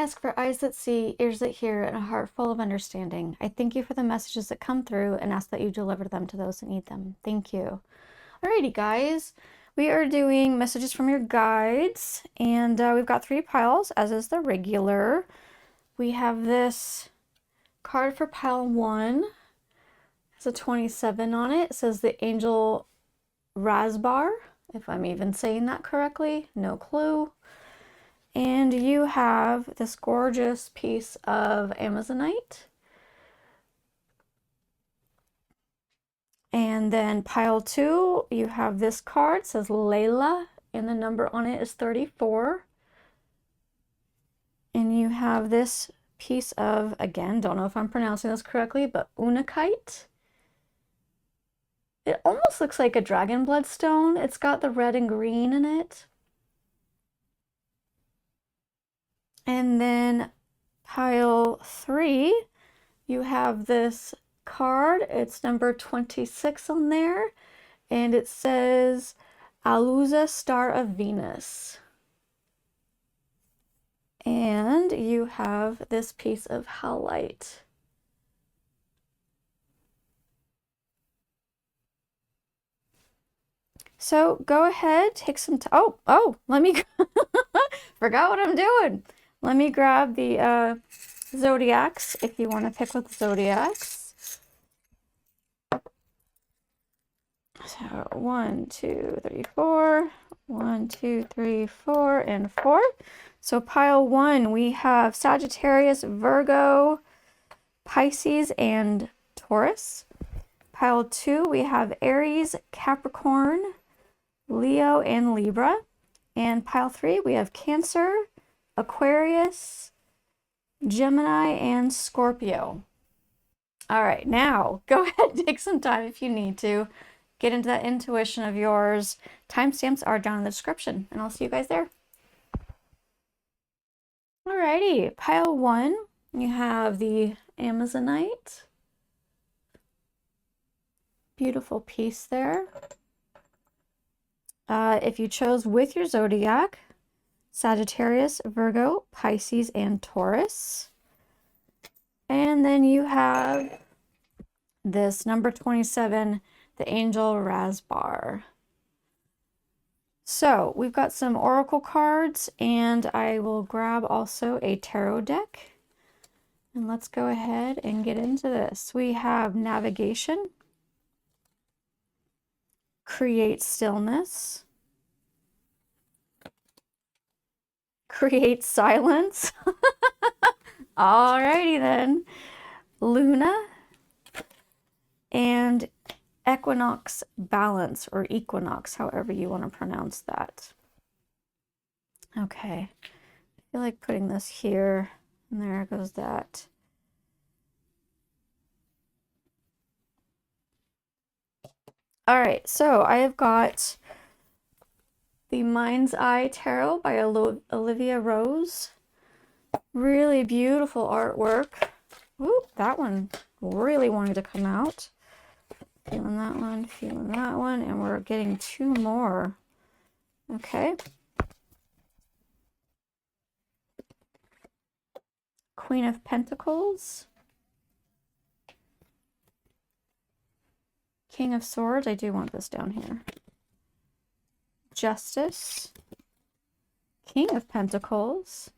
ask for eyes that see, ears that hear, and a heart full of understanding. I thank you for the messages that come through and ask that you deliver them to those that need them. Thank you. Alrighty, guys. We are doing messages from your guides, and we've got 3 piles, as is the regular. We have this card for pile 1. It's a 27 on it. It says the angel Razbar, if I'm even saying that correctly, no clue. And you have this gorgeous piece of Amazonite. And then pile 2, you have this card, it says Layla, and the number on it is 34. And you have this piece of, again, don't know if I'm pronouncing this correctly, but Unakite. It almost looks like a dragon bloodstone. It's got the red and green in it. And then pile 3, you have this card. It's number 26 on there. And it says Aluza, Star of Venus. And you have this piece of Howlite. So go ahead, take some time. Oh, let me, forgot what I'm doing. Let me grab the Zodiacs if you want to pick with Zodiacs. So 1, 2, 3, 4. 1, 2, 3, 4, and 4. So pile 1, we have Sagittarius, Virgo, Pisces, and Taurus. Pile 2, we have Aries, Capricorn, Leo, and Libra. And pile 3, we have Cancer, Aquarius, Gemini, and Scorpio. All right, now go ahead and take some time if you need to. Get into that intuition of yours. Timestamps are down in the description, and I'll see you guys there. Alrighty, pile 1, you have the Amazonite. Beautiful piece there. If you chose with your Zodiac, Sagittarius, Virgo, Pisces, and Taurus. And then you have this number 27, the angel Razbar. So we've got some oracle cards, and I will grab also a tarot deck. And let's go ahead and get into this. We have navigation, create stillness, create silence. Alrighty then. Luna and equinox balance, or equinox, however you want to pronounce that. Okay, I feel like putting this here, and there goes that. All right, so I have got the Mind's Eye Tarot by Olivia Rose. Really beautiful artwork. Ooh, that one really wanted to come out. Feeling that one, and we're getting 2 more. Okay. Queen of Pentacles. King of Swords. I do want this down here. Justice. King of Pentacles.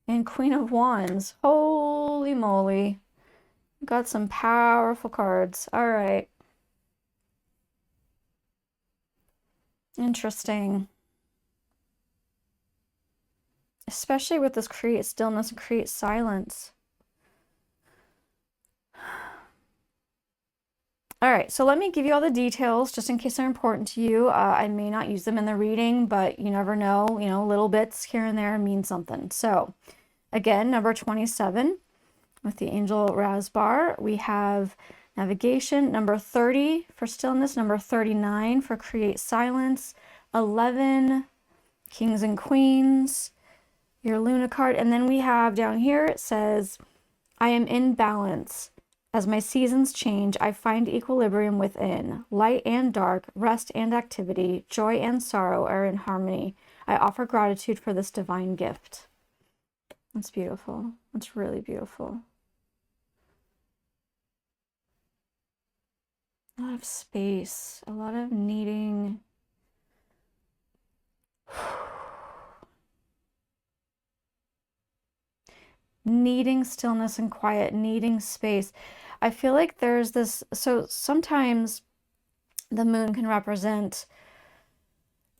And Queen of Wands. Holy moly. Got some powerful cards. All right. Interesting. Especially with this create stillness and create silence. All right, so let me give you all the details just in case they're important to you. I may not use them in the reading, but you never know. You know, little bits here and there mean something. So again, number 27 with the angel Razbar. We have navigation, number 30 for stillness, number 39 for create silence, 11 kings and queens, your Luna card. And then we have down here, it says, I am in balance. As my seasons change, I find equilibrium within. Light and dark, rest and activity, joy and sorrow are in harmony. I offer gratitude for this divine gift. That's beautiful. That's really beautiful. A lot of space, a lot of needing. Needing stillness and quiet, needing space. I feel like there's this, so sometimes the moon can represent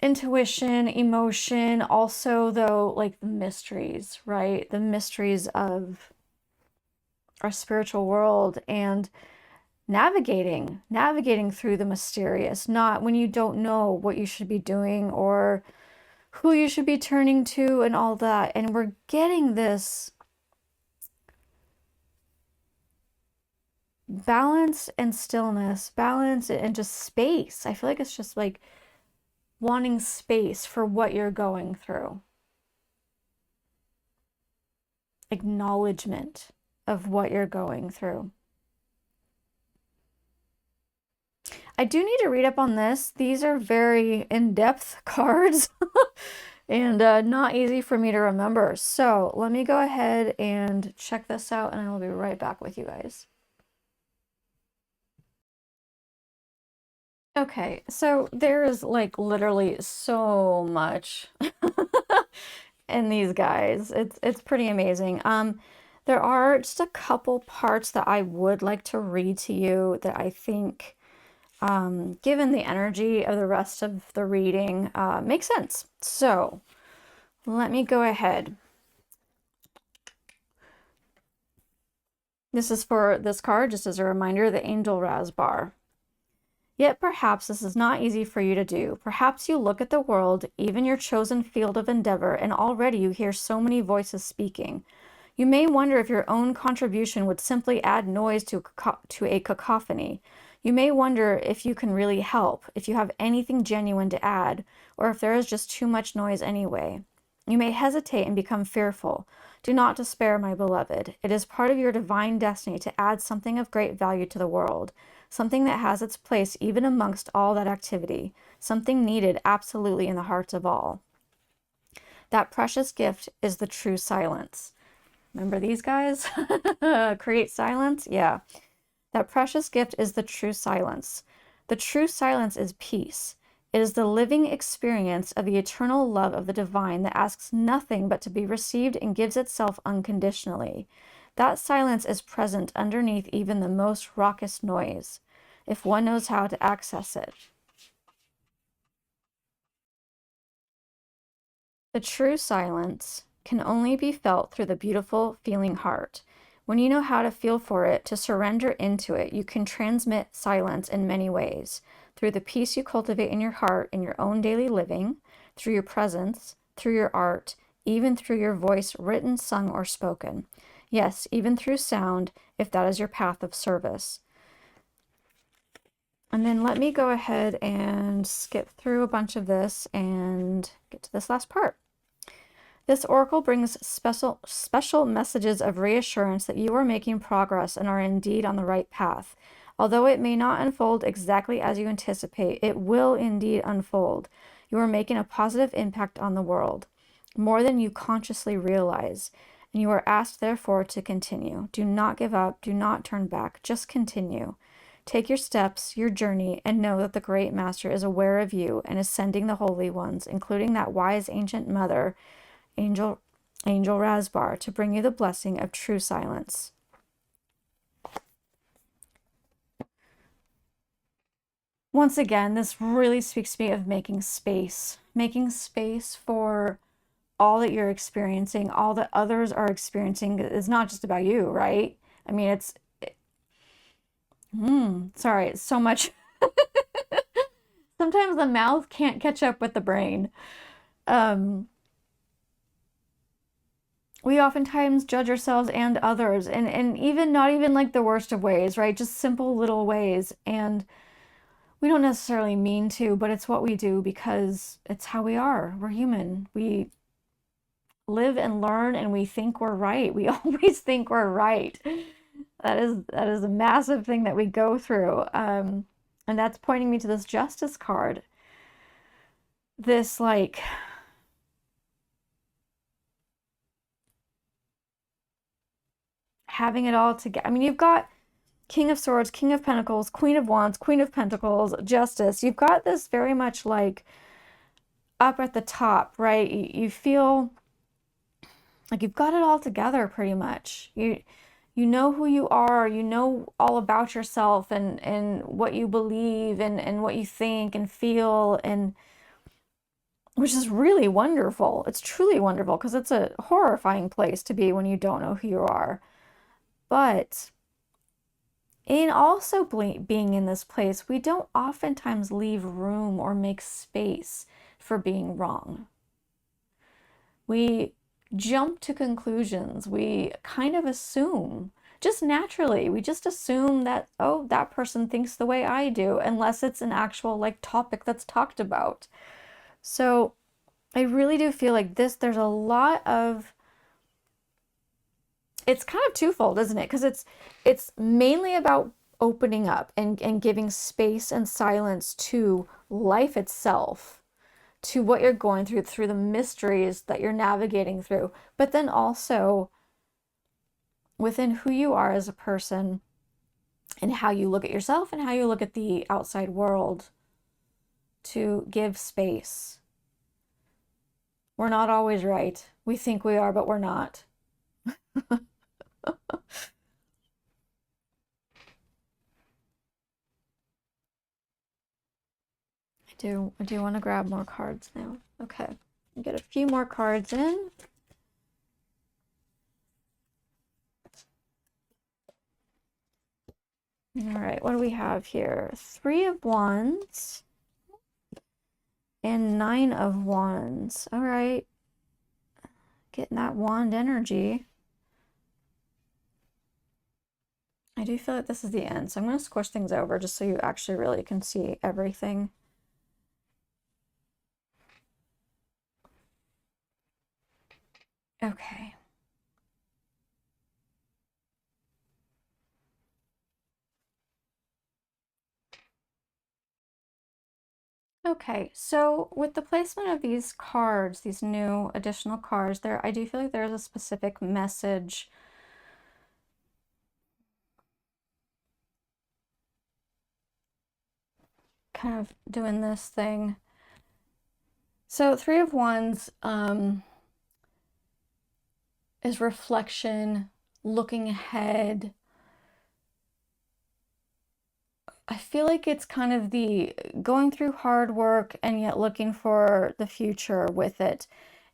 intuition, emotion, also though like the mysteries, right? The mysteries of our spiritual world and navigating through the mysterious, not when you don't know what you should be doing or who you should be turning to and all that. And we're getting this balance and stillness, balance and just space. I feel like it's just like wanting space for what you're going through. Acknowledgement of what you're going through. I do need to read up on this. These are very in-depth cards and not easy for me to remember. So let me go ahead and check this out and I will be right back with you guys. Okay, so there is like literally so much in these guys. It's pretty amazing. There are just a couple parts that I would like to read to you that I think, given the energy of the rest of the reading, makes sense. So let me go ahead. This is for this card, just as a reminder, the Angel Razbar. Yet perhaps this is not easy for you to do. Perhaps you look at the world, even your chosen field of endeavor, and already you hear so many voices speaking. You may wonder if your own contribution would simply add noise to a cacophony. You may wonder if you can really help, if you have anything genuine to add, or if there is just too much noise anyway. You may hesitate and become fearful. Do not despair, my beloved. It is part of your divine destiny to add something of great value to the world. Something that has its place even amongst all that activity, something needed absolutely in the hearts of all. That precious gift is the true silence. Remember these guys? Create silence? Yeah. That precious gift is the true silence. The true silence is peace. It is the living experience of the eternal love of the divine that asks nothing but to be received and gives itself unconditionally. That silence is present underneath even the most raucous noise, if one knows how to access it. The true silence can only be felt through the beautiful, feeling heart. When you know how to feel for it, to surrender into it, you can transmit silence in many ways. Through the peace you cultivate in your heart, in your own daily living, through your presence, through your art, even through your voice, written, sung, or spoken. Yes, even through sound, if that is your path of service. And then let me go ahead and skip through a bunch of this and get to this last part. This oracle brings special messages of reassurance that you are making progress and are indeed on the right path. Although it may not unfold exactly as you anticipate, it will indeed unfold. You are making a positive impact on the world, more than you consciously realize. And you are asked, therefore, to continue. Do not give up. Do not turn back. Just continue. Take your steps, your journey, and know that the great master is aware of you and is sending the holy ones, including that wise ancient mother, Angel Razbar, to bring you the blessing of true silence. Once again, this really speaks to me of making space for all that you're experiencing, all that others are experiencing. It's not just about you, right? I mean, sorry, it's so much. Sometimes the mouth can't catch up with the brain. We oftentimes judge ourselves and others, and even not even like the worst of ways, right? Just simple little ways. And we don't necessarily mean to, but it's what we do because it's how we are. We're human. We live and learn and we think we're right. We always think we're right. That is a massive thing that we go through. And that's pointing me to this Justice card. This like having it all together. I mean, you've got King of Swords, King of Pentacles, Queen of Wands, Queen of Pentacles, Justice. You've got this very much like up at the top, right? You feel like you've got it all together pretty much. You know who you are, you know all about yourself and what you believe and what you think and feel, and which is really wonderful. It's truly wonderful because it's a horrifying place to be when you don't know who you are. But in also being in this place, we don't oftentimes leave room or make space for being wrong. We jump to conclusions. We kind of assume, just naturally, we just assume that, oh, that person thinks the way I do, unless it's an actual like topic that's talked about. So I really do feel like there's a lot of, it's kind of twofold, isn't it? Because it's mainly about opening up and giving space and silence to life itself, to what you're going through the mysteries that you're navigating through, but then also within who you are as a person and how you look at yourself and how you look at the outside world, to give space. We're not always right. We think we are, but we're not. I do want to grab more cards now. Okay, get a few more cards in. All right, what do we have here? 3 of Wands and 9 of Wands. All right, getting that wand energy. I do feel like this is the end, so I'm going to squish things over just so you actually really can see everything. Okay. Okay, so with the placement of these cards, these new additional cards, I do feel like there's a specific message kind of doing this thing. So 3 of Wands is reflection, looking ahead. I feel like it's kind of the going through hard work and yet looking for the future with it.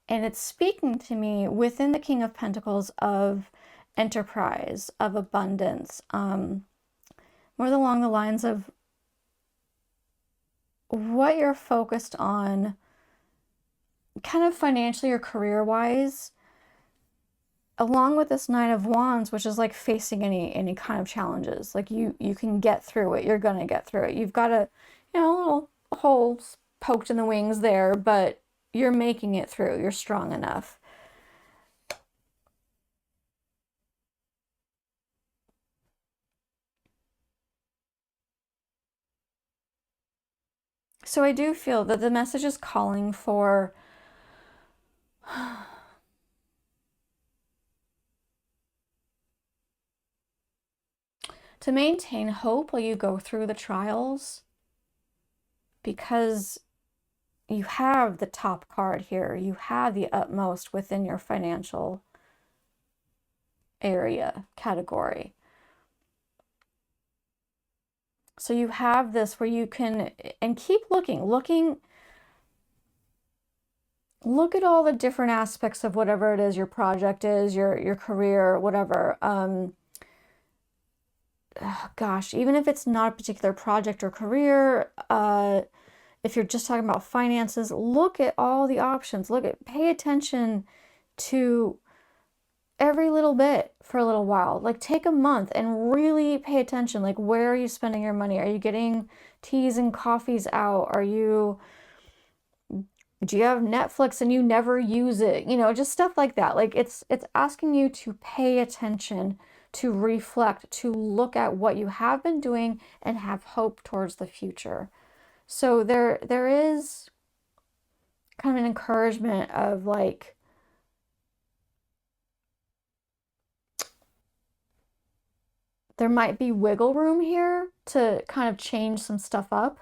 And it's speaking to me within the King of Pentacles of enterprise, of abundance, more along the lines of what you're focused on, kind of financially or career-wise, along with this Nine of Wands, which is like facing any kind of challenges. Like you can get through it. You're gonna get through it. You've got a little holes poked in the wings there, but you're making it through. You're strong enough. So I do feel that the message is calling for to maintain hope while you go through the trials, because you have the top card here. You have the utmost within your financial area category. So you have this where you can, and keep looking, look at all the different aspects of whatever it is your project is, your career, whatever. Gosh, even if it's not a particular project or career, if you're just talking about finances, look at all the options. Pay attention to every little bit for a little while. Like take a month and really pay attention. Like, where are you spending your money? Are you getting teas and coffees out? Do you have Netflix and you never use it? Just stuff like that. Like it's asking you to pay attention, to reflect, to look at what you have been doing and have hope towards the future. So there is kind of an encouragement of like, there might be wiggle room here to kind of change some stuff up.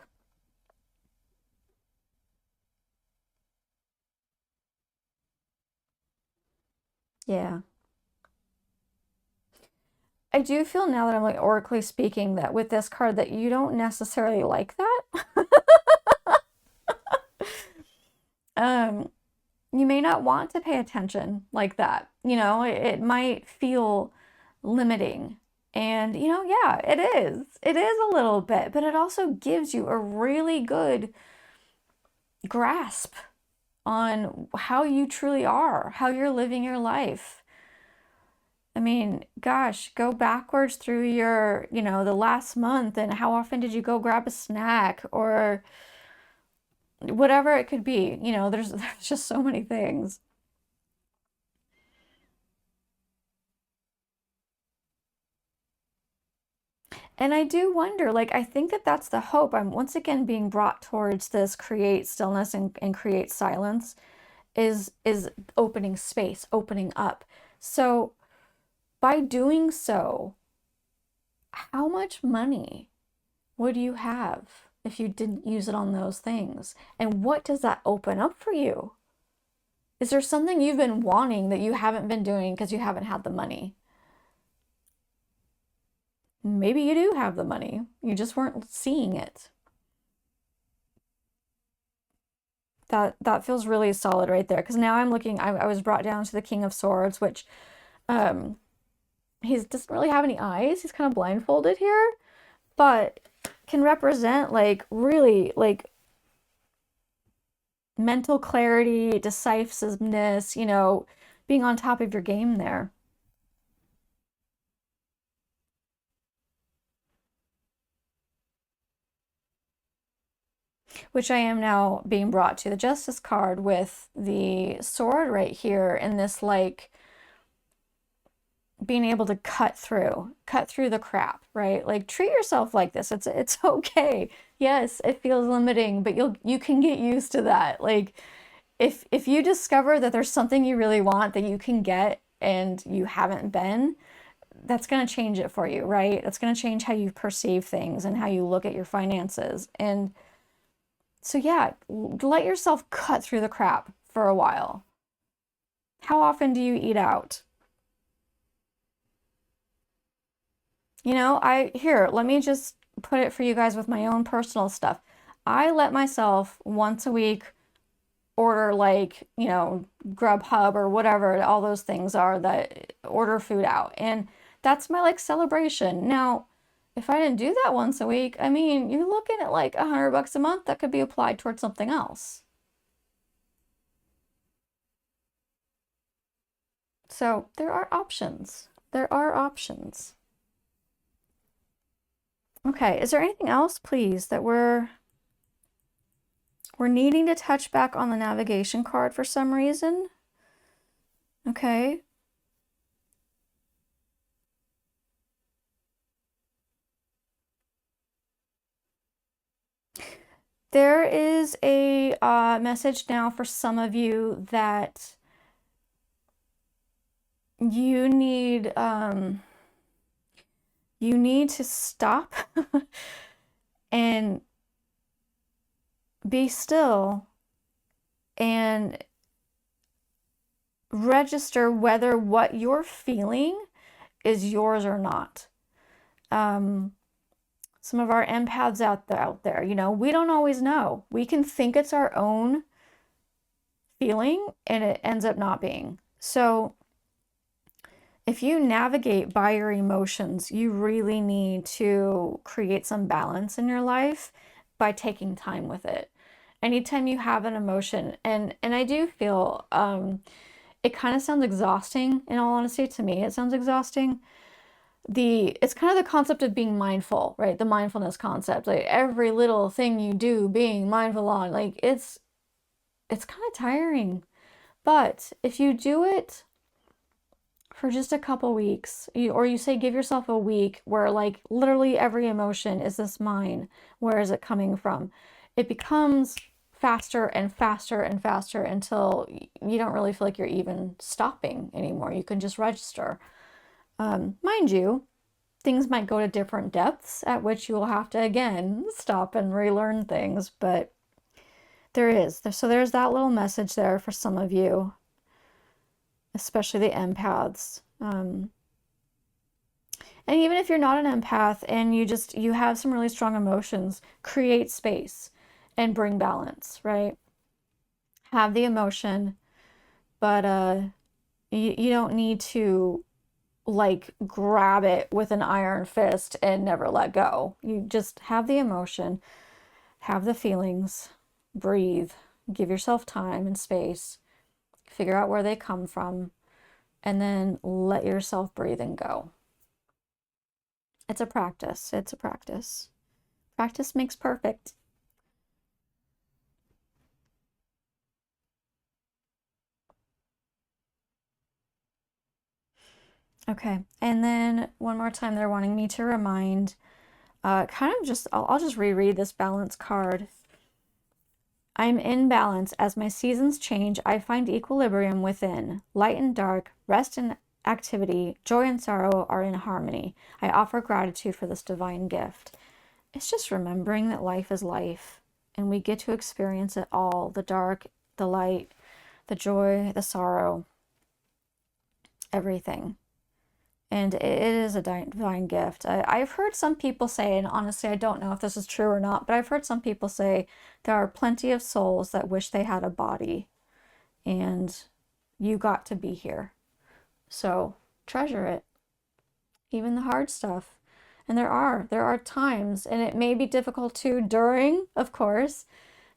Yeah. I do feel now that I'm like oracally speaking that with this card that you don't necessarily like that. You may not want to pay attention like that. You know, it might feel limiting. And, you know, yeah, it is. It is a little bit, but it also gives you a really good grasp on how you truly are, how you're living your life. I mean, gosh, go backwards through your, you know, the last month and how often did you go grab a snack or whatever it could be. You know, there's just so many things. And I do wonder, like, I think that that's the hope. I'm once again being brought towards this create stillness and create silence is opening space, opening up. So by doing so, how much money would you have if you didn't use it on those things? And what does that open up for you? Is there something you've been wanting that you haven't been doing because you haven't had the money? Maybe you do have the money, you just weren't seeing it. That feels really solid right there. Because now I'm looking, I was brought down to the King of Swords, which um, he doesn't really have any eyes. He's kind of blindfolded here, but can represent like really like mental clarity, decisiveness, you know, being on top of your game there. Which I am now being brought to the Justice card with the sword right here in this like being able to cut through the crap, right? Like treat yourself like this. It's okay. Yes, it feels limiting, but you can get used to that. Like if you discover that there's something you really want that you can get and you haven't been, that's going to change it for you, right? That's going to change how you perceive things and how you look at your finances. And so yeah, let yourself cut through the crap for a while. How often do you eat out? You know, let me just put it for you guys with my own personal stuff. I let myself once a week order like, you know, Grubhub or whatever all those things are that order food out. And that's my like celebration. Now, if I didn't do that once a week, I mean, you're looking at like $100 a month that could be applied towards something else. So there are options. There are options. Okay, is there anything else, please, that we're needing to touch back on the navigation card for some reason? Okay. There is a message now for some of you that you need to stop and be still and register whether what you're feeling is yours or not. Some of our empaths out there, you know, we don't always know. We can think it's our own feeling and it ends up not being. So if you navigate by your emotions, you really need to create some balance in your life by taking time with it. Anytime you have an emotion, and I do feel it kind of sounds exhausting, in all honesty. To me, it sounds exhausting. It's kind of the concept of being mindful, right? The mindfulness concept, like every little thing you do being mindful on, like it's kind of tiring. But if you do it for just a couple weeks, or you say give yourself a week where like literally every emotion is this mine, where is it coming from? It becomes faster and faster and faster until you don't really feel like you're even stopping anymore. You can just register. Mind you, things might go to different depths at which you will have to, again, stop and relearn things. But so there's that little message there for some of you, especially the empaths. And even if you're not an empath and you have some really strong emotions, create space and bring balance, right? Have the emotion, but you don't need to like grab it with an iron fist and never let go. You just have the emotion, have the feelings, breathe, give yourself time and space, figure out where they come from, and then let yourself breathe and go. It's a practice. It's a practice. Practice makes perfect. Okay, and then one more time they're wanting me to remind, I'll just reread this balance card. I'm in balance. As my seasons change, I find equilibrium within. Light and dark, rest and activity, joy and sorrow are in harmony. I offer gratitude for this divine gift. It's just remembering that life is life, and we get to experience it all, the dark, the light, the joy, the sorrow, everything. And it is a divine gift. I've heard some people say, and honestly, I don't know if this is true or not, but I've heard some people say there are plenty of souls that wish they had a body, and you got to be here. So treasure it, even the hard stuff. And there are times, and it may be difficult too during, of course,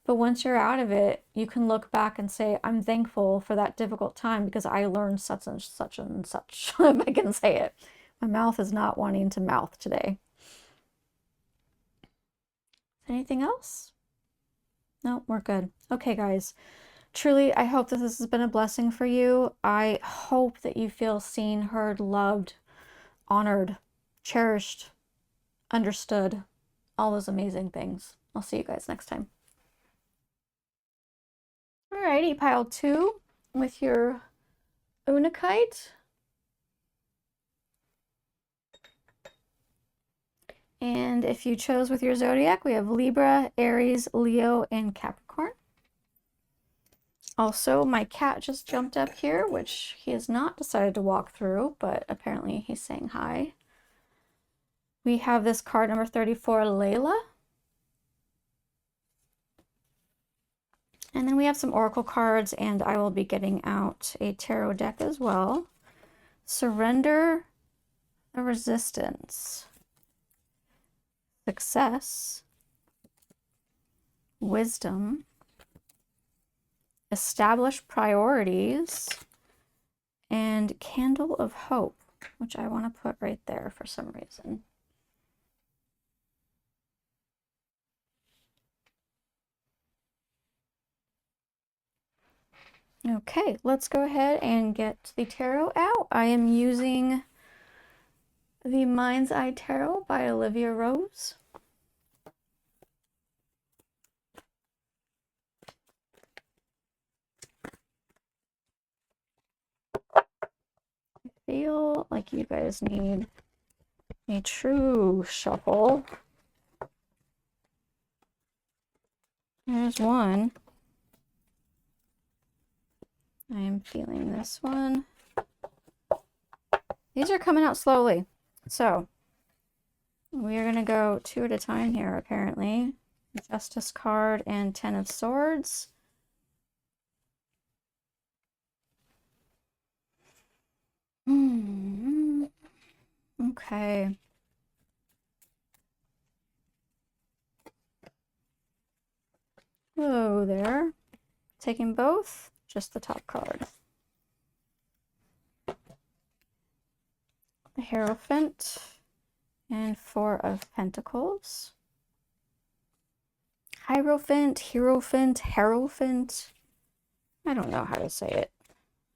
but once you're out of it, you can look back and say, I'm thankful for that difficult time because I learned such and such and such, if I can say it. My mouth is not wanting to mouth today. Anything else? No, we're good. Okay, guys. Truly, I hope that this has been a blessing for you. I hope that you feel seen, heard, loved, honored, cherished, understood, all those amazing things. I'll see you guys next time. Alrighty, pile 2 with your Unakite. And if you chose with your zodiac, we have Libra, Aries, Leo, and Capricorn. Also, my cat just jumped up here, which he has not decided to walk through, but apparently he's saying hi. We have this card number 34, Layla. And then we have some oracle cards, and I will be getting out a tarot deck as well. Surrender the resistance. Success. Wisdom. Establish priorities. And Candle of Hope, which I want to put right there for some reason. Okay, let's go ahead and get the tarot out. I am using the Mind's Eye Tarot by Olivia Rose. I feel like you guys need a true shuffle. There's one. I am feeling this one. These are coming out slowly. So we are going to go 2 at a time here, apparently. Justice card and 10 of Swords. Okay. Whoa there. Taking both, just the top card. The Hierophant and 4 of Pentacles. Hierophant, Hierophant. I don't know how to say it.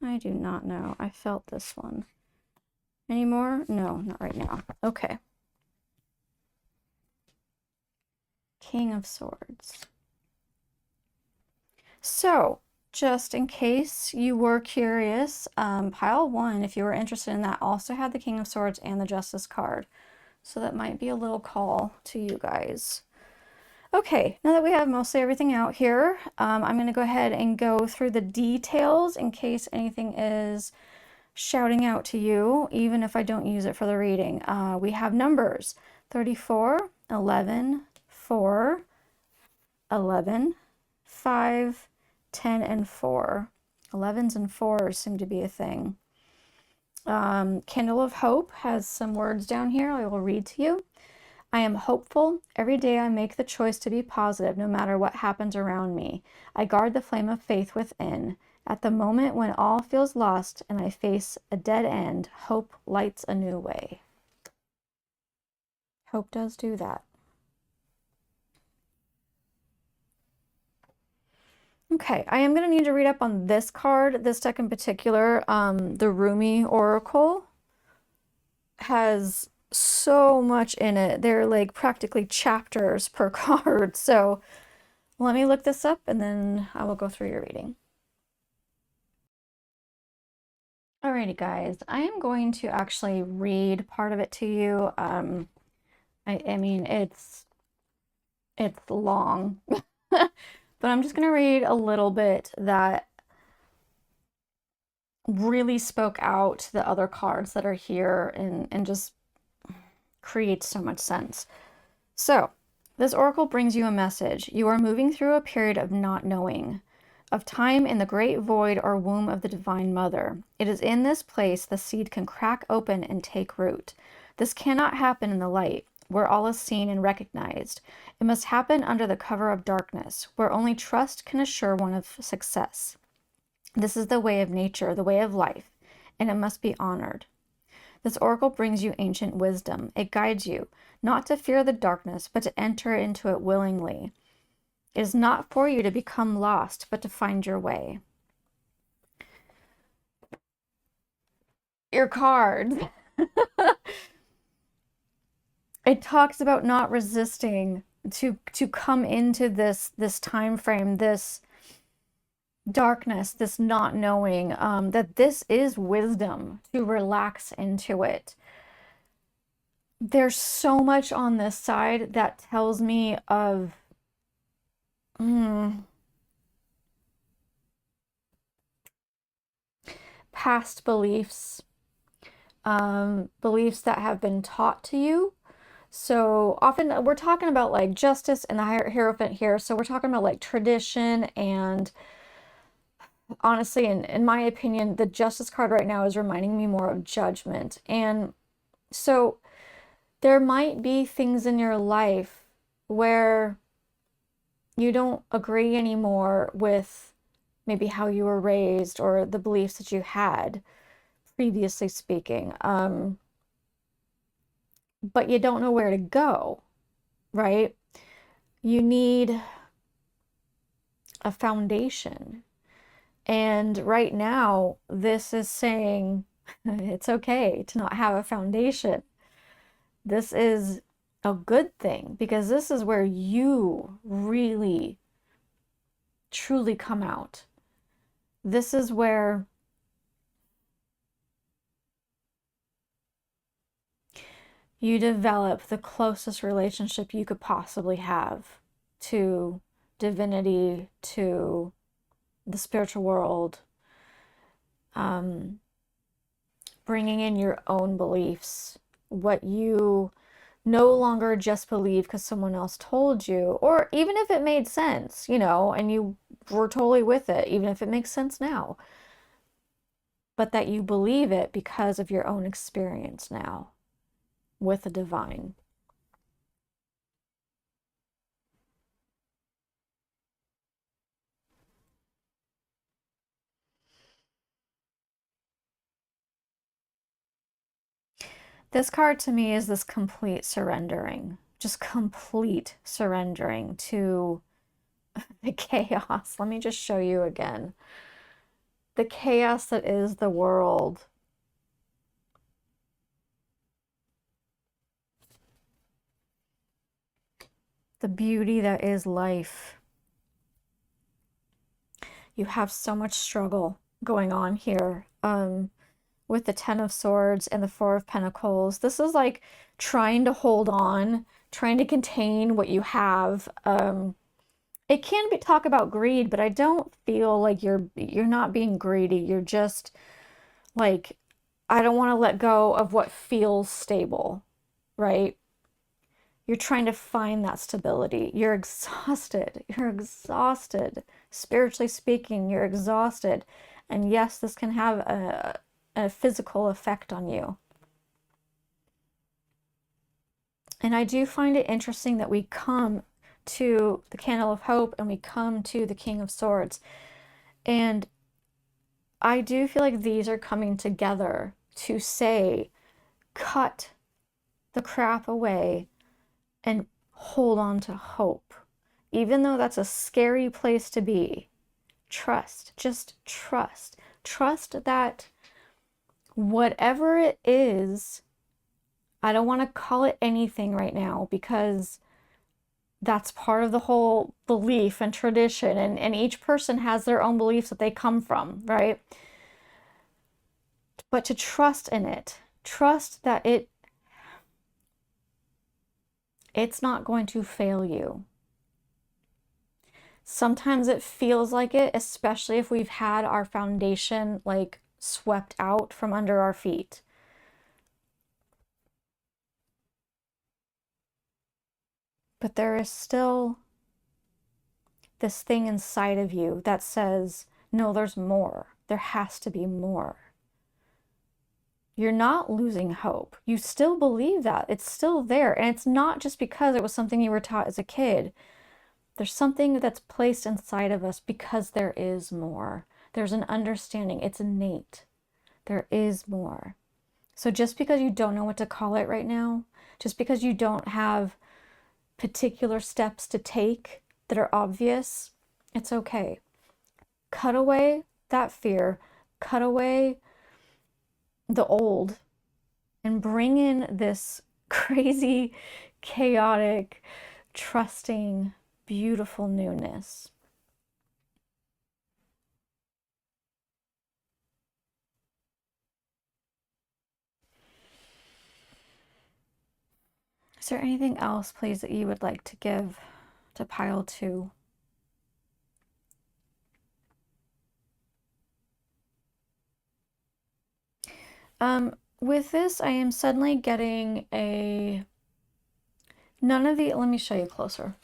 I do not know. I felt this one. Any more? No, not right now. Okay. King of Swords. So, just in case you were curious, pile 1, if you were interested in that, also had the King of Swords and the Justice card. So that might be a little call to you guys. Okay, now that we have mostly everything out here, I'm going to go ahead and go through the details in case anything is shouting out to you, even if I don't use it for the reading. We have numbers 34, 11, 4, 11, 5, 10, and 4. 11s and 4s seem to be a thing. Candle of Hope has some words down here I will read to you. I am hopeful. Every day I make the choice to be positive no matter what happens around me. I guard the flame of faith within. At the moment when all feels lost and I face a dead end, hope lights a new way. Hope does do that. Okay, I am going to need to read up on this card, this deck in particular. The Rumi Oracle has so much in it. They're like practically chapters per card. So let me look this up and then I will go through your reading. Alrighty, guys, I am going to actually read part of it to you. I mean, it's long, but I'm just going to read a little bit that really spoke out to the other cards that are here and just creates so much sense. So, this oracle brings you a message. You are moving through a period of not knowing, of time in the great void or womb of the Divine Mother. It is in this place the seed can crack open and take root. This cannot happen in the light, where all is seen and recognized. It must happen under the cover of darkness, where only trust can assure one of success. This is the way of nature, the way of life, and it must be honored. This oracle brings you ancient wisdom. It guides you, not to fear the darkness, but to enter into it willingly. It is not for you to become lost, but to find your way. Your card. It talks about not resisting to come into this time frame, this darkness, this not knowing, that this is wisdom, to relax into it. There's so much on this side that tells me of past beliefs, beliefs that have been taught to you. So often we're talking about like justice and the Hierophant here. So we're talking about like tradition, and honestly, in my opinion, the Justice card right now is reminding me more of judgment. And so there might be things in your life where you don't agree anymore with maybe how you were raised or the beliefs that you had, previously speaking. But you don't know where to go, right? You need a foundation. And right now, this is saying it's okay to not have a foundation. This is a good thing, because this is where you really, truly come out. This is where you develop the closest relationship you could possibly have to divinity, to the spiritual world, bringing in your own beliefs, what you no longer just believe because someone else told you, or even if it made sense, you know, and you were totally with it, even if it makes sense now, but that you believe it because of your own experience now with the divine. This card to me is this complete surrendering, just complete surrendering to the chaos. Let me just show you again. The chaos that is the world. The beauty that is life. You have so much struggle going on here. with the Ten of Swords and the Four of Pentacles. This is like trying to hold on, trying to contain what you have. It can be talk about greed, but I don't feel like you're not being greedy. You're just like, I don't want to let go of what feels stable, right? You're trying to find that stability. You're exhausted. You're exhausted. Spiritually speaking, you're exhausted. And yes, this can have a physical effect on you. And I do find it interesting that we come to the Candle of Hope and we come to the King of Swords. And I do feel like these are coming together to say, cut the crap away and hold on to hope. Even though that's a scary place to be, trust, just trust. Trust that whatever it is, I don't want to call it anything right now because that's part of the whole belief and tradition, and each person has their own beliefs that they come from, right? But to trust in it, trust that it's not going to fail you. Sometimes it feels like it, especially if we've had our foundation like swept out from under our feet. But there is still this thing inside of you that says, no, there's more. There has to be more. You're not losing hope. You still believe that. It's still there. And it's not just because it was something you were taught as a kid. There's something that's placed inside of us because there is more. There's an understanding. It's innate. There is more. So just because you don't know what to call it right now, just because you don't have particular steps to take that are obvious, it's okay. Cut away that fear. Cut away the old and bring in this crazy, chaotic, trusting, beautiful newness. Is there anything else, please, that you would like to give to pile 2? With this, I am suddenly getting none of the, let me show you closer.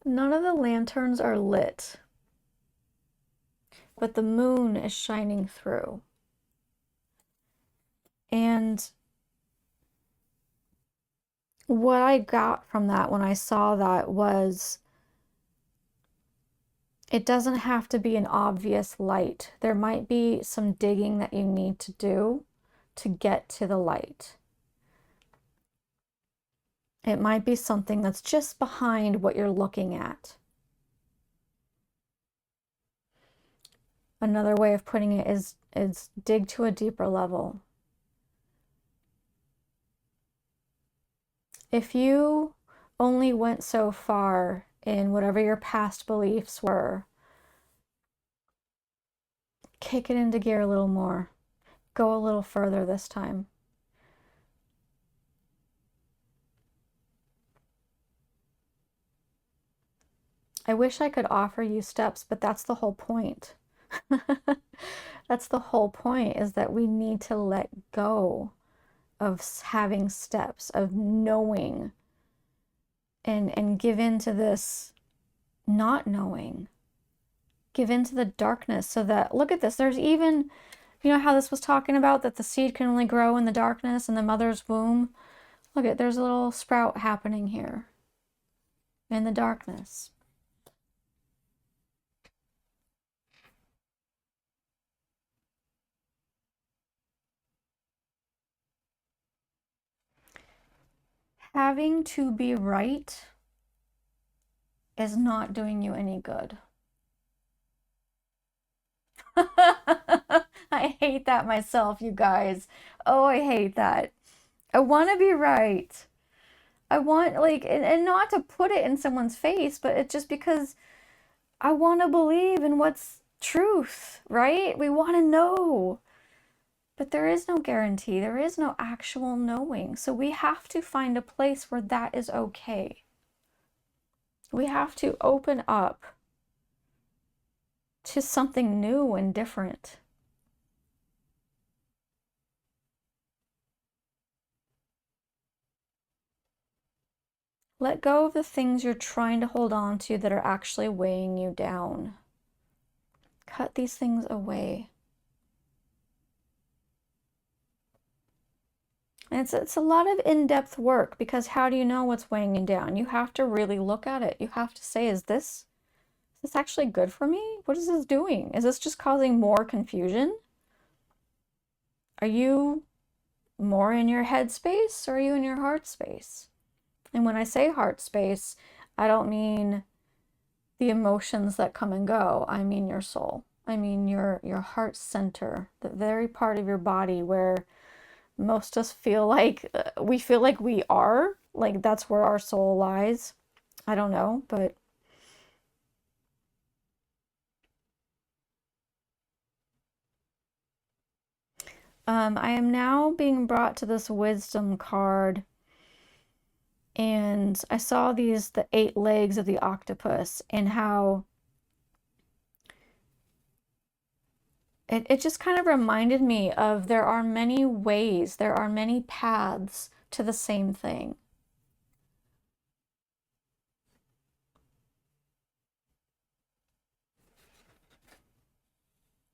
None of the lanterns are lit, but the moon is shining through. And what I got from that when I saw that was, it doesn't have to be an obvious light. There might be some digging that you need to do to get to the light. It might be something that's just behind what you're looking at. Another way of putting it is dig to a deeper level. If you only went so far in whatever your past beliefs were, kick it into gear a little more. Go a little further this time. I wish I could offer you steps, but that's the whole point. That's the whole point, is that we need to let go of having steps, of knowing, and give into this not knowing. Give into the darkness so that, look at this, there's even, you know how this was talking about that the seed can only grow in the darkness in the mother's womb? Look at, there's a little sprout happening here in the darkness. Having to be right is not doing you any good. I hate that myself, you guys. Oh, I hate that. I want to be right. I want, like, and not to put it in someone's face, but it's just because I want to believe in what's truth, right? We want to know. But there is no guarantee. There is no actual knowing. So we have to find a place where that is okay. We have to open up to something new and different. Let go of the things you're trying to hold on to that are actually weighing you down. Cut these things away. And it's a lot of in-depth work, because how do you know what's weighing you down? You have to really look at it. You have to say, is this actually good for me? What is this doing? Is this just causing more confusion? Are you more in your head space, or are you in your heart space? And when I say heart space, I don't mean the emotions that come and go. I mean your soul. I mean your heart center, the very part of your body where most of us feel like we are, like that's where our soul lies. I don't know, but I am now being brought to this wisdom card, and I saw the 8 legs of the octopus, and how it just kind of reminded me of there are many ways, there are many paths to the same thing.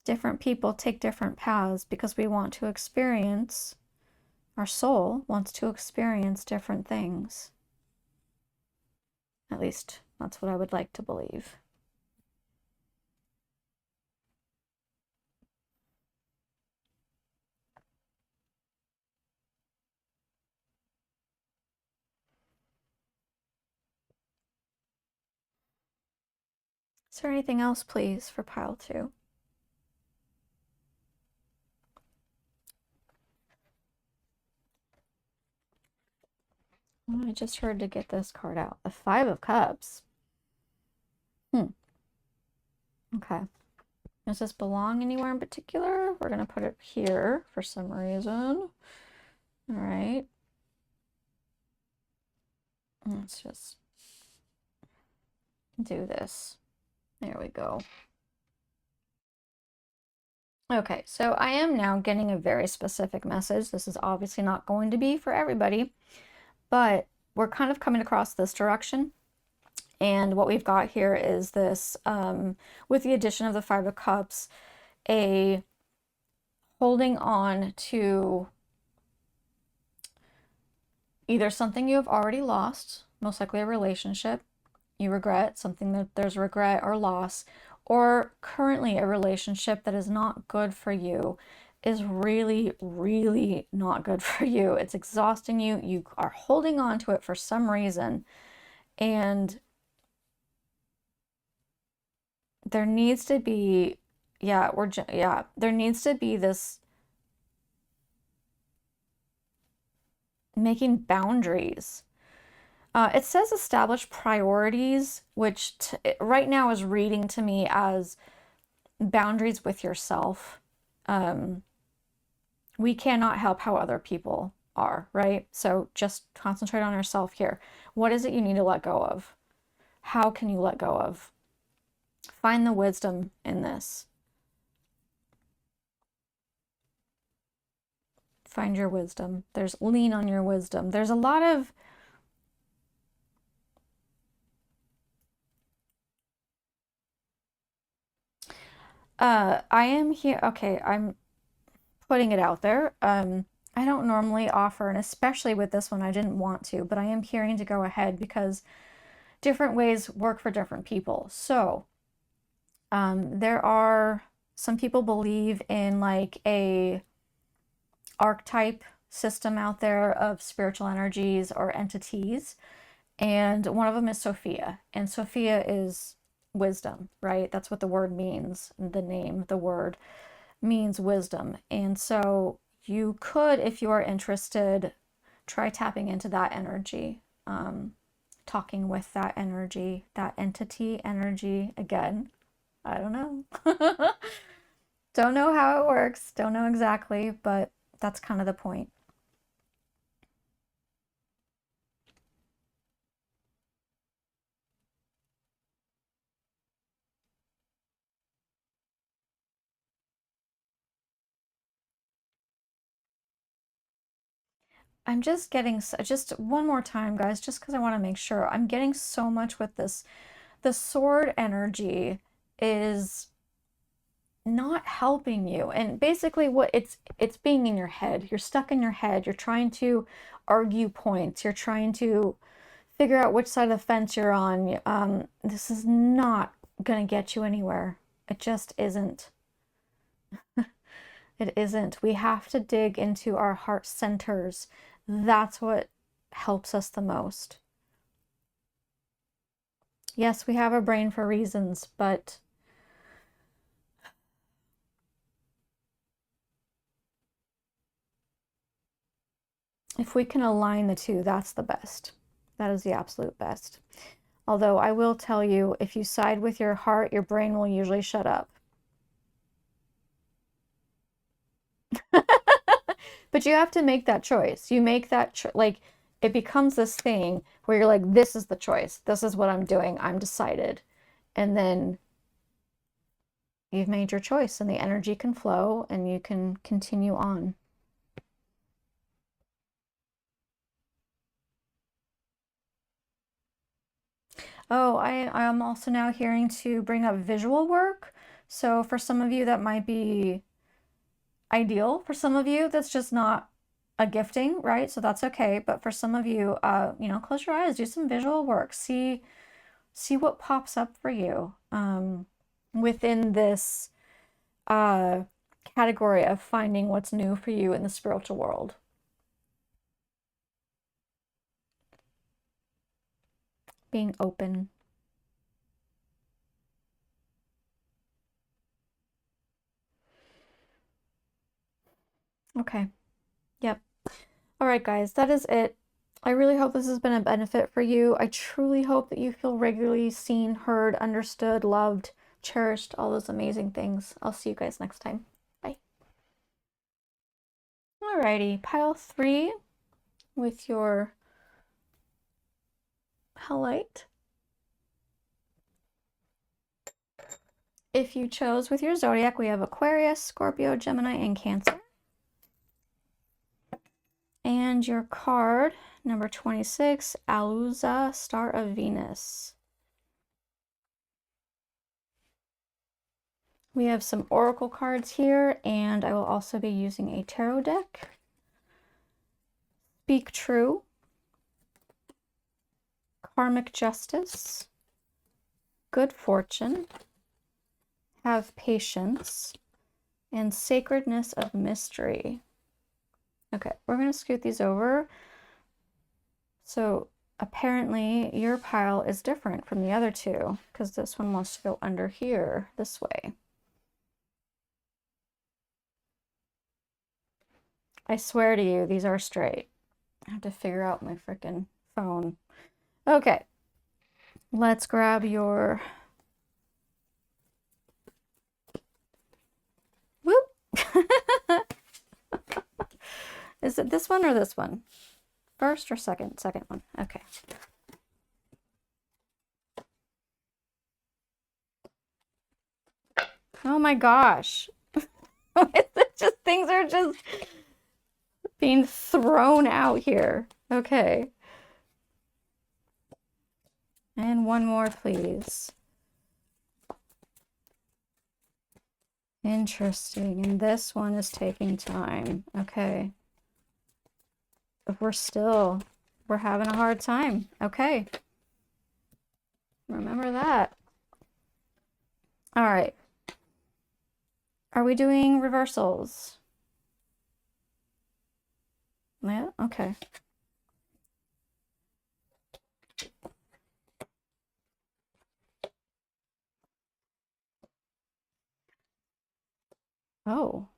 Different people take different paths because we want to experience, our soul wants to experience different things. At least that's what I would like to believe. Is there anything else, please, for pile 2? I just heard to get this card out. The 5 of Cups. Okay. Does this belong anywhere in particular? We're going to put it here for some reason. All right. Let's just do this. There we go. Okay, so I am now getting a very specific message. This is obviously not going to be for everybody, but we're kind of coming across this direction. And what we've got here is this, with the addition of the 5 of Cups, a holding on to either something you have already lost, most likely a relationship you regret, something that there's regret or loss, or currently a relationship that is not good for you, is really, really not good for you. It's exhausting you. You are holding on to it for some reason. And there needs to be, there needs to be this making boundaries. It says establish priorities, which right now is reading to me as boundaries with yourself. We cannot help how other people are, right? So just concentrate on yourself here. What is it you need to let go of? How can you let go of? Find the wisdom in this. Find your wisdom. There's lean on your wisdom. There's a lot of I am here. Okay, I'm putting it out there. I don't normally offer, and especially with this one, I didn't want to, but I am hearing to go ahead because different ways work for different people. So, there are some people believe in like a archetype system out there of spiritual energies or entities, and one of them is Sophia, and Sophia is wisdom, right? That's what the word means. The name, the word means wisdom. And so you could, if you are interested, try tapping into that energy, talking with that energy, that entity energy again. I don't know. Don't know how it works. Don't know exactly, but that's kind of the point. I'm just getting, just one more time, guys, just because I want to make sure. I'm getting so much with this. The sword energy is not helping you. And basically what it's being in your head. You're stuck in your head. You're trying to argue points. You're trying to figure out which side of the fence you're on. This is not going to get you anywhere. It just isn't. It isn't. We have to dig into our heart centers. That's what helps us the most. Yes, we have a brain for reasons, but if we can align the two, that's the best. That is the absolute best. Although I will tell you, if you side with your heart, your brain will usually shut up. But you have to make that choice. You make that, like, it becomes this thing where you're like, this is the choice. This is what I'm doing. I'm decided. And then you've made your choice and the energy can flow and you can continue on. Oh, I am also now hearing to bring up visual work. So for some of you, that might be ideal. For some of you, that's just not a gifting, right? So that's okay. But for some of you, you know, close your eyes, do some visual work. See what pops up for you within this category of finding what's new for you in the spiritual world. Being open. Okay. Yep. All right, guys, that is it. I really hope this has been a benefit for you. I truly hope that you feel regularly seen, heard, understood, loved, cherished, all those amazing things. I'll see you guys next time. Bye. Alrighty, pile 3 with your Howlite. If you chose with your zodiac, we have Aquarius, Scorpio, Gemini, and Cancer. And your card, number 26, Aluza, Star of Venus. We have some oracle cards here, and I will also be using a tarot deck. Speak True, Karmic Justice, Good Fortune, Have Patience, and Sacredness of Mystery. Okay, we're going to scoot these over. So apparently your pile is different from the other two because this one wants to go under here this way. I swear to you, these are straight. I have to figure out my freaking phone. Okay, let's grab your... Whoop! Is it this one or this one? First or second? Second one. Okay. Oh my gosh. It's just things are just being thrown out here. Okay. And one more, please. Interesting. And this one is taking time. Okay. But we're having a hard time. Okay. Remember that. All right. Are we doing reversals? Yeah, okay. Oh.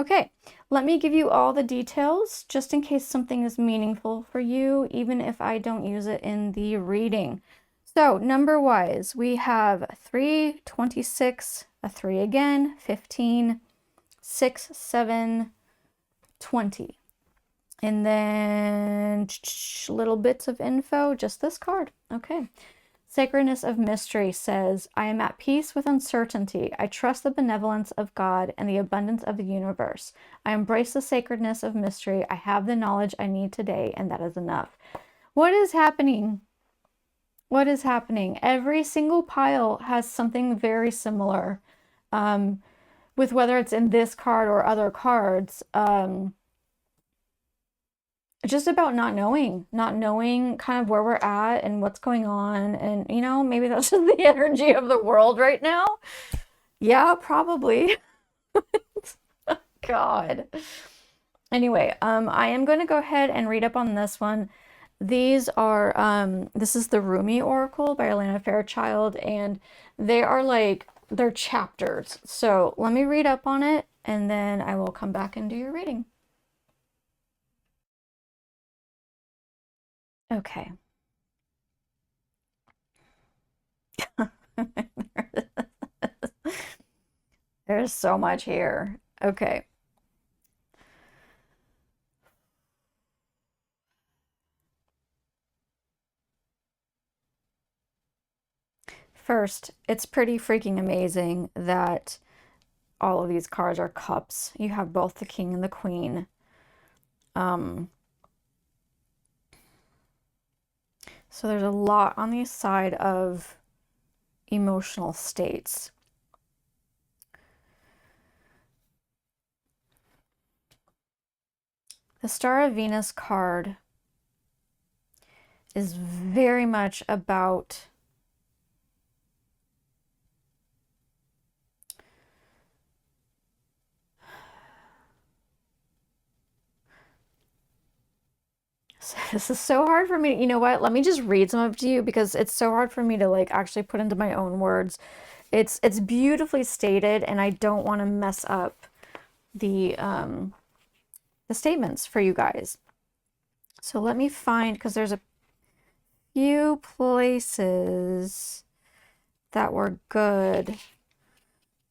Okay, let me give you all the details just in case something is meaningful for you, even if I don't use it in the reading. So number wise, we have 3, 26, a 3 again, 15, 6, 7, 20. And then little bits of info, just this card. Okay. Sacredness of Mystery says, I am at peace with uncertainty. I trust the benevolence of God and the abundance of the universe. I embrace the sacredness of mystery. I have the knowledge I need today, and that is enough. What is happening? What is happening? Every single pile has something very similar, with whether it's in this card or other cards. Just about not knowing kind of where we're at and what's going on. And, you know, maybe that's just the energy of the world right now. Yeah, probably. God. Anyway, I am going to go ahead and read up on this one. These are, this is the Rumi Oracle by Layla Fairchild, and they are like, they're chapters. So let me read up on it, and then I will come back and do your reading. Okay. There's so much here. Okay. First, it's pretty freaking amazing that all of these cards are cups. You have both the king and the queen. So there's a lot on the side of emotional states. The Star of Venus card is very much about this is so hard for me. You know what? Let me just read some of it to you because it's so hard for me to like actually put into my own words. It's beautifully stated, and I don't want to mess up the statements for you guys. So let me find, because there's a few places that were good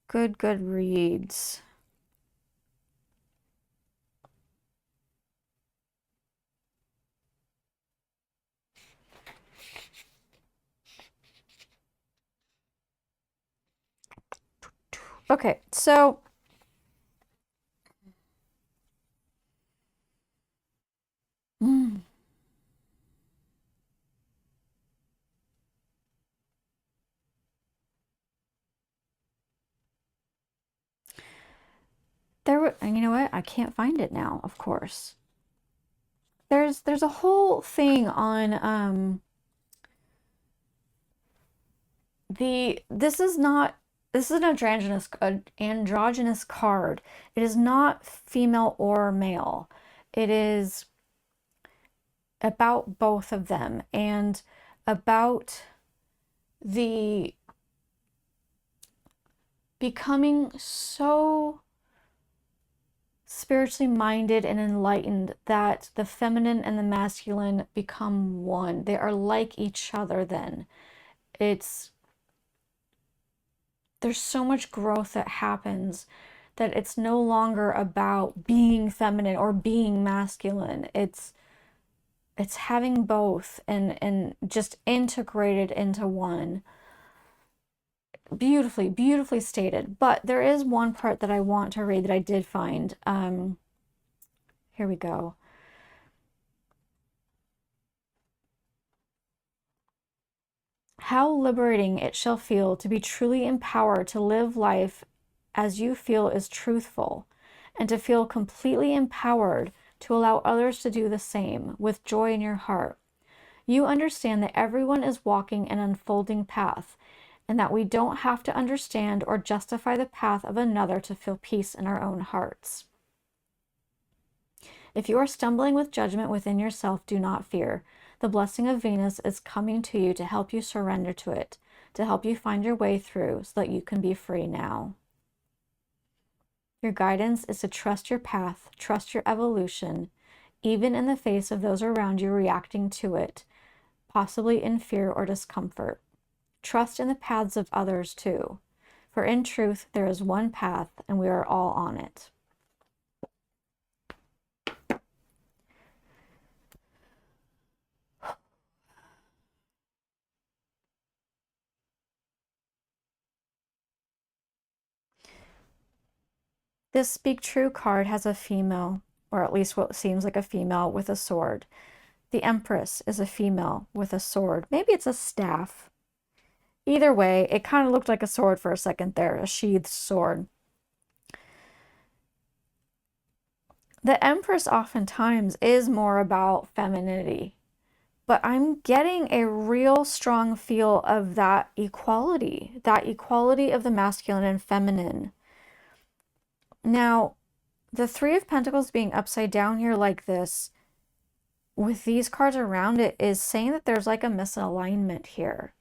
reads. Okay, so there were, and you know what? I can't find it now, of course. There's a whole thing on this is an androgynous card. It is not female or male. It is about both of them and about the becoming so spiritually minded and enlightened that the feminine and the masculine become one. They are like each other then. There's so much growth that happens that it's no longer about being feminine or being masculine. It's having both and just integrated into one. Beautifully stated. But there is one part that I want to read that I did find. Here we go. How liberating it shall feel to be truly empowered to live life as you feel is truthful, and to feel completely empowered to allow others to do the same with joy in your heart. You understand that everyone is walking an unfolding path, and that we don't have to understand or justify the path of another to feel peace in our own hearts. If you are stumbling with judgment within yourself, do not fear. The blessing of Venus is coming to you to help you surrender to it, to help you find your way through so that you can be free now. Your guidance is to trust your path, trust your evolution, even in the face of those around you reacting to it possibly in fear or discomfort. Trust in the paths of others too, for in truth there is one path and we are all on it. This Speak True card has a female, or at least what seems like a female, with a sword. The Empress is a female with a sword. Maybe it's a staff. Either way, it kind of looked like a sword for a second there, a sheathed sword. The Empress oftentimes is more about femininity, but I'm getting a real strong feel of that equality of the masculine and feminine. Now, the Three of Pentacles being upside down here like this, with these cards around it, is saying that there's like a misalignment here.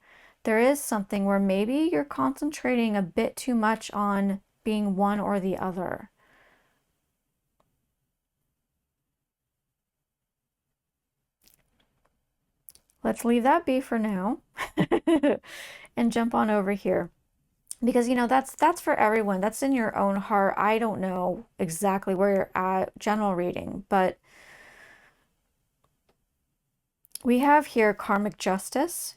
There is something where maybe you're concentrating a bit too much on being one or the other. Let's leave that be for now and jump on over here. Because, you know, that's for everyone. That's in your own heart. I don't know exactly where you're at, general reading, but we have here karmic justice.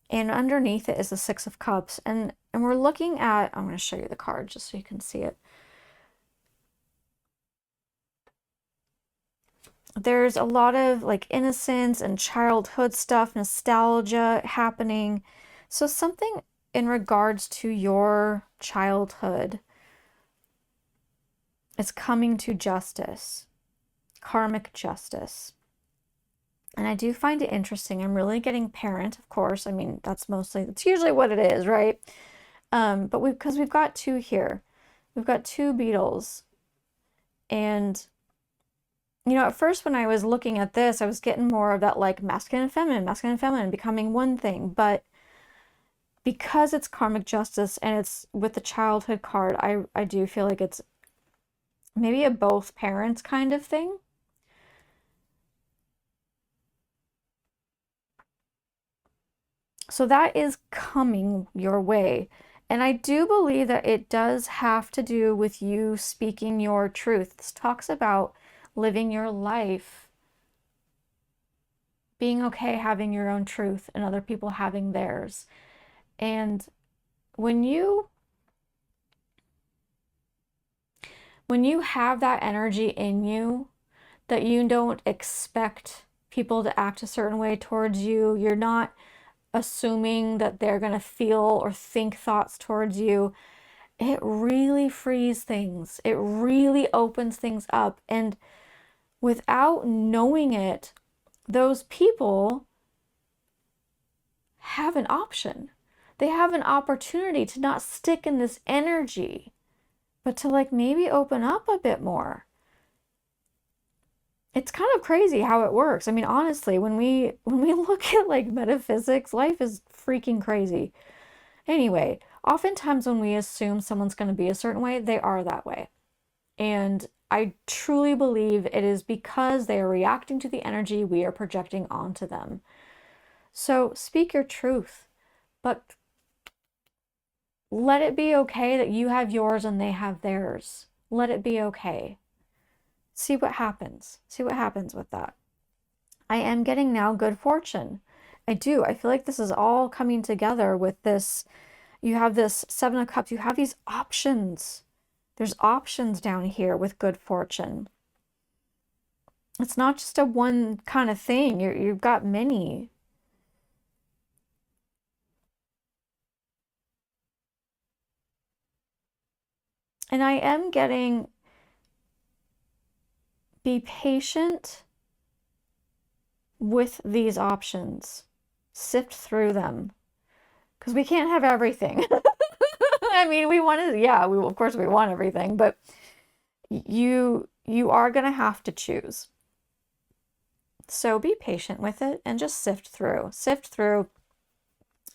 And underneath it is the Six of Cups. And we're looking at, I'm going to show you the card just so you can see it. There's a lot of like innocence and childhood stuff, nostalgia happening. So something in regards to your childhood is coming to justice, karmic justice. And I do find it interesting. I'm really getting parent, of course. I mean, that's usually what it is, right? But because we've got two here. We've got two beetles. And, you know, at first when I was looking at this, I was getting more of that like masculine and feminine becoming one thing. But because it's karmic justice and it's with the childhood card, I do feel like it's maybe a both parents kind of thing. So that is coming your way. And I do believe that it does have to do with you speaking your truth. This talks about living your life, being okay having your own truth and other people having theirs. And when you have that energy in you, that you don't expect people to act a certain way towards you, you're not assuming that they're going to feel or think thoughts towards you, it really frees things. It really opens things up. And without knowing it, those people have an option. They have an opportunity to not stick in this energy, but to like maybe open up a bit more. It's kind of crazy how it works. I mean, honestly, when we look at like metaphysics, life is freaking crazy. Anyway, oftentimes when we assume someone's going to be a certain way, they are that way. And I truly believe it is because they are reacting to the energy we are projecting onto them. So speak your truth, but let it be okay that you have yours and they have theirs. Let it be okay. See what happens. See what happens with that. I am getting now good fortune. I do. I feel like this is all coming together with this. You have this Seven of Cups. You have these options. There's options down here with good fortune. It's not just a one kind of thing. You've got many. And I am getting, be patient with these options. Sift through them. Because we can't have everything. I mean, we want to, yeah, of course we want everything, but you are going to have to choose. So be patient with it and just sift through. Sift through.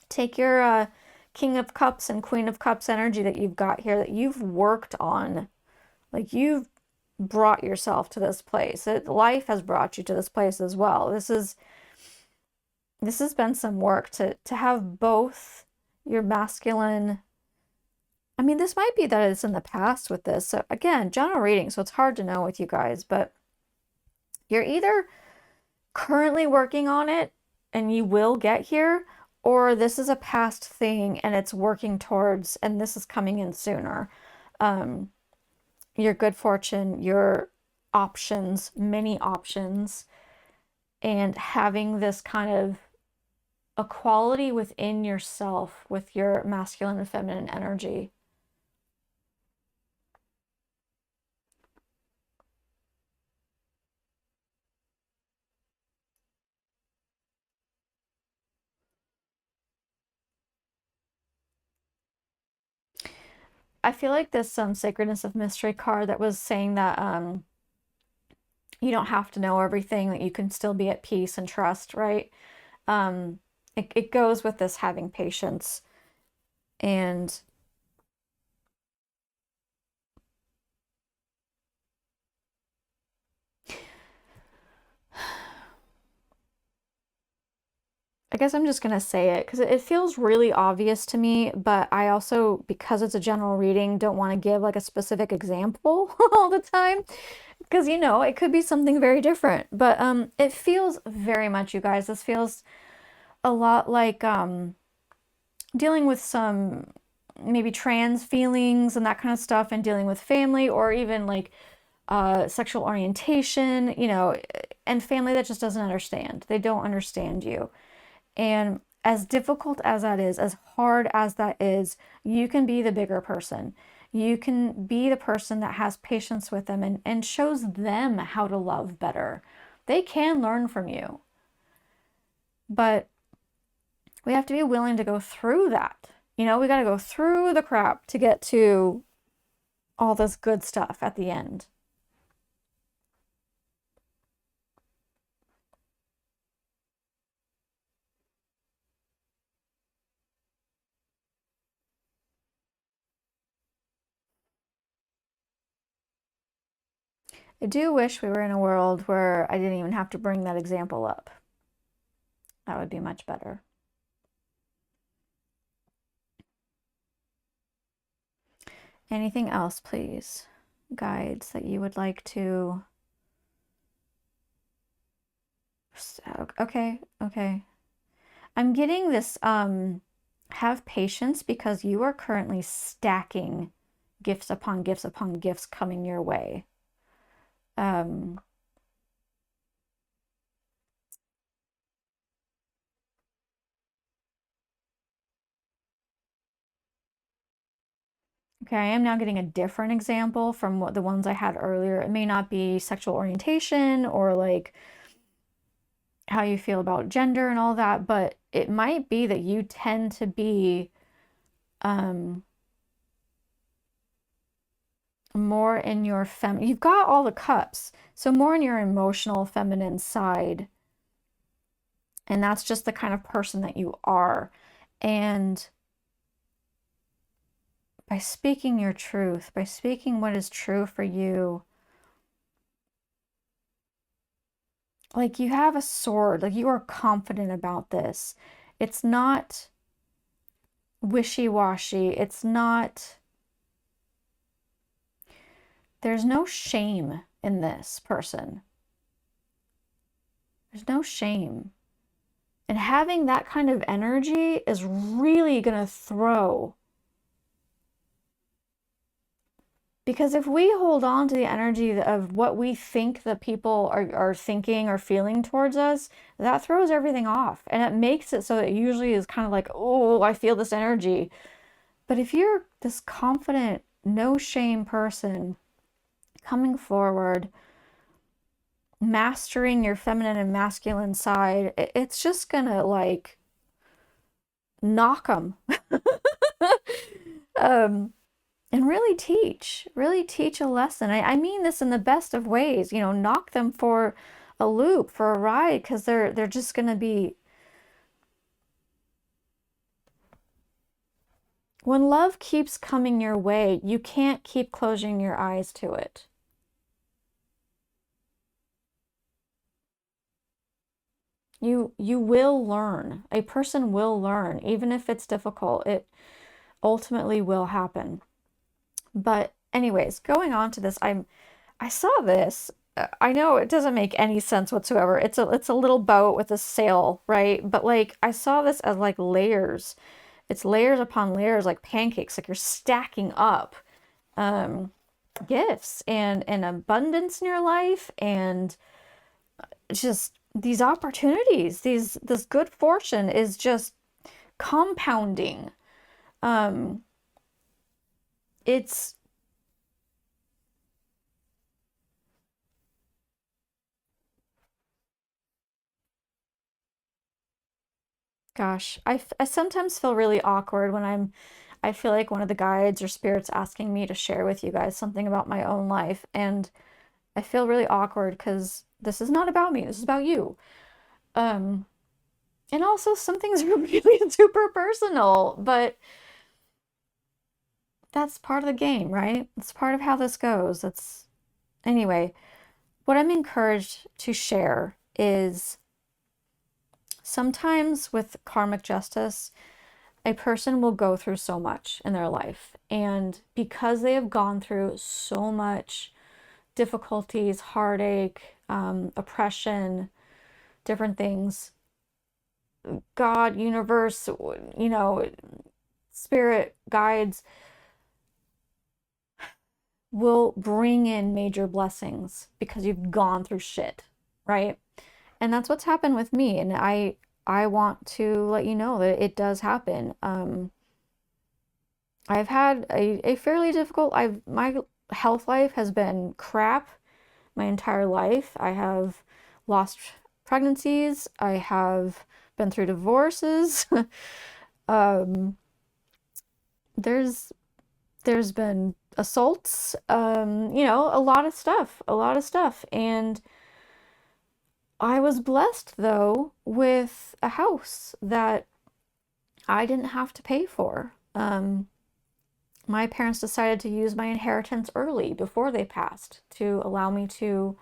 Take your King of Cups and Queen of Cups energy that you've got here, that you've worked on. Like you've brought yourself to this place. Life has brought you to this place as well. This is this has been some work to have both your masculine. I mean, this might be that it's in the past with this. So again, general reading, so it's hard to know with you guys, but you're either currently working on it and you will get here, or this is a past thing and it's working towards, and this is coming in sooner. Your good fortune, your options, many options, and having this kind of equality within yourself with your masculine and feminine energy. I feel like this Sacredness of Mystery card that was saying that you don't have to know everything, that you can still be at peace and trust, right? It goes with this having patience. And I guess I'm just going to say it because it feels really obvious to me, but I also, because it's a general reading, don't want to give like a specific example all the time because, you know, it could be something very different. But it feels very much, you guys, this feels a lot like dealing with some maybe trans feelings and that kind of stuff, and dealing with family, or even like sexual orientation, you know, and family that just doesn't understand. They don't understand you. And as difficult as that is, as hard as that is, you can be the bigger person. You can be the person that has patience with them and shows them how to love better. They can learn from you. But we have to be willing to go through that. You know, we got to go through the crap to get to all this good stuff at the end. I do wish we were in a world where I didn't even have to bring that example up. That would be much better. Anything else, please? Guides that you would like to... Okay, okay. I'm getting this, have patience because you are currently stacking gifts upon gifts upon gifts coming your way. Okay, I am now getting a different example from what the ones I had earlier. It may not be sexual orientation or like how you feel about gender and all that, but it might be that you tend to be more in your you've got all the cups, so more in your emotional feminine side. And that's just the kind of person that you are. And by speaking your truth, by speaking what is true for you, like you have a sword, like you are confident about this. It's not wishy-washy. It's not, there's no shame in this person. There's no shame. And having that kind of energy is really going to throw. Because if we hold on to the energy of what we think that people are thinking or feeling towards us, that throws everything off. And it makes it so it usually is kind of like, oh, I feel this energy. But if you're this confident, no shame person coming forward, mastering your feminine and masculine side, it's just gonna like knock them. And really teach a lesson. I mean this in the best of ways, you know, knock them for a loop, for a ride, because they're just gonna be, when love keeps coming your way, you can't keep closing your eyes to it. You will learn. A person will learn, even if it's difficult. It ultimately will happen. But anyways, going on to this, I saw this. I know it doesn't make any sense whatsoever. It's a little boat with a sail, right? But like I saw this as like layers. It's layers upon layers, like pancakes. Like you're stacking up um, gifts and abundance in your life, and just these opportunities. This good fortune is just compounding. Um, it's Gosh, I sometimes feel really awkward when I feel like one of the guides or spirits asking me to share with you guys something about my own life. And I feel really awkward because this is not about me. This is about you. Um, and also some things are really super personal, but that's part of the game, right? It's part of how this goes. Anyway, what I'm encouraged to share is sometimes with karmic justice, a person will go through so much in their life. And because they have gone through so much difficulties, heartache, oppression, different things, God, universe, spirit guides will bring in major blessings because you've gone through shit, right? And that's what's happened with me. And I want to let you know that it does happen. I've had a fairly difficult, my health life has been crap my entire life. I have lost pregnancies. I have been through divorces. um, there's there's been assaults, a lot of stuff. And I was blessed though with a house that I didn't have to pay for. My parents decided to use my inheritance early before they passed to allow me to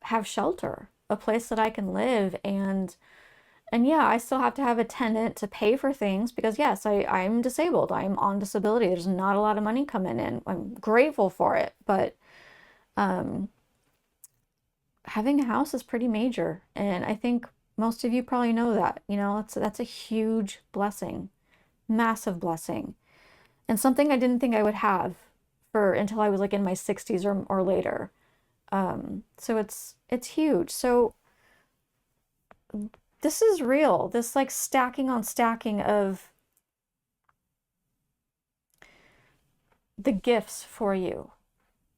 have shelter, a place that I can live. And yeah, I still have to have a tenant to pay for things because yes, I'm disabled. I'm on disability. There's not a lot of money coming in. I'm grateful for it, but um, having a house is pretty major. And I think most of you probably know that. That's a huge blessing, massive blessing. And something I didn't think I would have for until I was like in my 60s or later. So it's huge. So this is real. This like stacking on stacking of the gifts for you.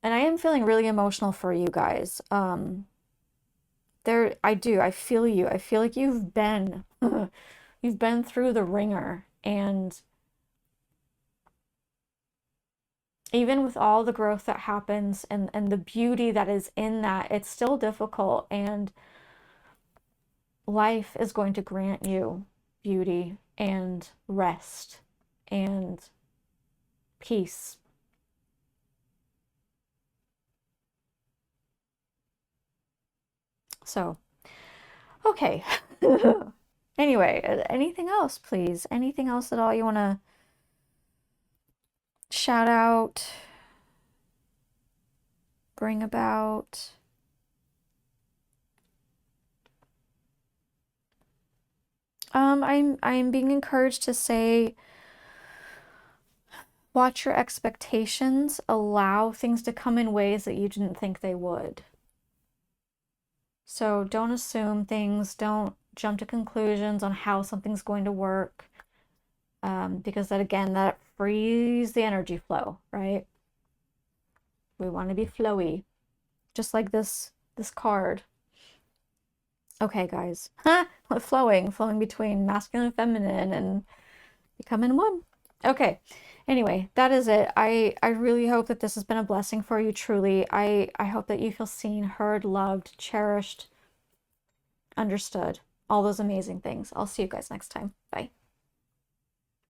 And I am feeling really emotional for you guys. I feel you. I feel like you've been you've been through the ringer, and even with all the growth that happens and the beauty that is in that, it's still difficult, and life is going to grant you beauty and rest and peace. So, okay. Anyway, anything else, please? Anything else at all you want to shout out, bring about? I'm being encouraged to say, watch your expectations, allow things to come in ways that you didn't think they would. So don't assume things, don't jump to conclusions on how something's going to work, because that frees the energy flow, right? We want to be flowy, just like this card. Okay, guys. Flowing between masculine and feminine and becoming one. Okay. Anyway, that is it. I really hope that this has been a blessing for you, truly. I hope that you feel seen, heard, loved, cherished, understood. All those amazing things. I'll see you guys next time. Bye.